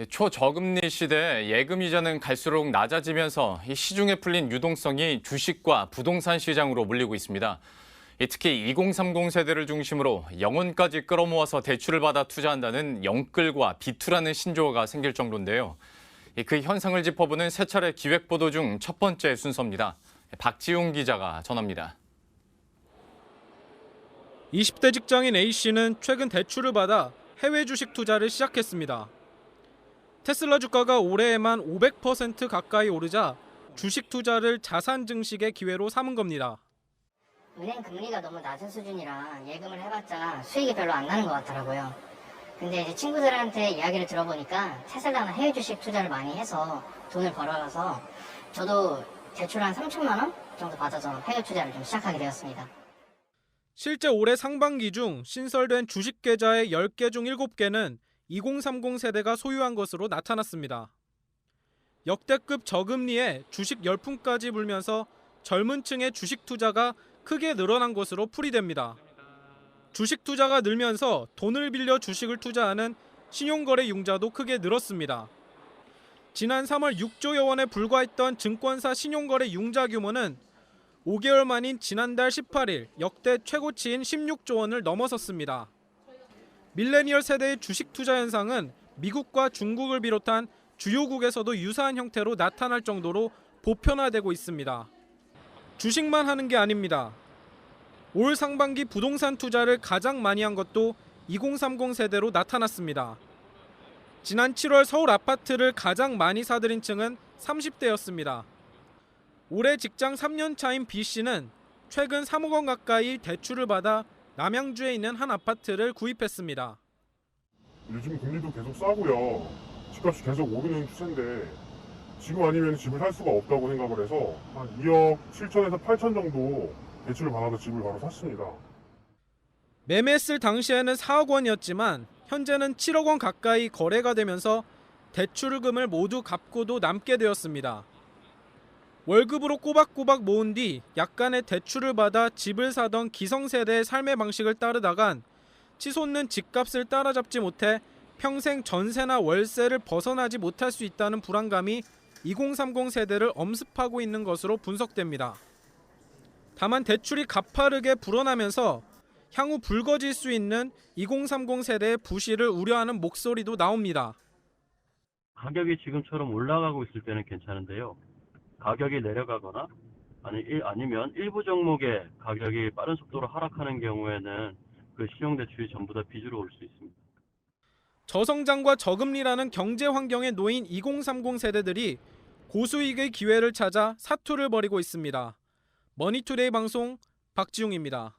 초저금리 시대 예금 이자는 갈수록 낮아지면서 시중에 풀린 유동성이 주식과 부동산 시장으로 몰리고 있습니다. 특히 2030 세대를 중심으로 영혼까지 끌어모아서 대출을 받아 투자한다는 영끌과 비투라는 신조어가 생길 정도인데요. 그 현상을 짚어보는 세 차례 기획보도 중 첫 번째 순서입니다. 박지용 기자가 전합니다. 20대 직장인 A씨는 최근 대출을 받아 해외 주식 투자를 시작했습니다. 테슬라 주가가 올해에만 500% 가까이 오르자 주식 투자를 자산 증식의 기회로 삼은 겁니다. 은행 금리가 너무 낮은 수준이라 예금을 해봤자 수익이 별로 안 나는 것 같더라고요. 근데 이제 친구들한테 이야기를 들어보니까 테슬라나 해외 주식 투자를 많이 해서 돈을 벌어서 저도 대출 한 3천만 원 정도 받아서 해외 투자를 좀 시작하게 되었습니다. 실제 올해 상반기 중 신설된 주식 계좌의 10개 중 7개는 2030 세대가 소유한 것으로 나타났습니다. 역대급 저금리에 주식 열풍까지 불면서 젊은 층의 주식 투자가 크게 늘어난 것으로 풀이됩니다. 주식 투자가 늘면서 돈을 빌려 주식을 투자하는 신용거래 융자도 크게 늘었습니다. 지난 3월 6조여 원에 불과했던 증권사 신용거래 융자 규모는 5개월 만인 지난달 18일 역대 최고치인 16조 원을 넘어섰습니다. 밀레니얼 세대의 주식 투자 현상은 미국과 중국을 비롯한 주요국에서도 유사한 형태로 나타날 정도로 보편화되고 있습니다. 주식만 하는 게 아닙니다. 올 상반기 부동산 투자를 가장 많이 한 것도 2030 세대로 나타났습니다. 지난 7월 서울 아파트를 가장 많이 사들인 층은 30대였습니다. 올해 직장 3년 차인 B씨는 최근 3억 원 가까이 대출을 받아 남양주에 있는 한 아파트를 구입했습니다. 요즘 금리도 계속 싸고요. 집값이 계속 오르는 추세인데 지금 아니면 집을 살 수가 없다고 생각을 해서 한 2억 7천에서 8천 정도 대출을 받아서 집을 바로 샀습니다. 매매했을 당시에는 4억 원이었지만 현재는 7억 원 가까이 거래가 되면서 대출금을 모두 갚고도 남게 되었습니다. 월급으로 꼬박꼬박 모은 뒤 약간의 대출을 받아 집을 사던 기성세대의 삶의 방식을 따르다간 치솟는 집값을 따라잡지 못해 평생 전세나 월세를 벗어나지 못할 수 있다는 불안감이 2030 세대를 엄습하고 있는 것으로 분석됩니다. 다만 대출이 가파르게 불어나면서 향후 불거질 수 있는 2030 세대의 부실을 우려하는 목소리도 나옵니다. 가격이 지금처럼 올라가고 있을 때는 괜찮은데요. 가격이 내려가거나 아니면 일부 종목의 가격이 빠른 속도로 하락하는 경우에는 그 신용대출이 전부 다 빚으로 올 수 있습니다. 저성장과 저금리라는 경제 환경에 놓인 2030 세대들이 고수익의 기회를 찾아 사투를 벌이고 있습니다. 머니투데이 방송 박지웅입니다.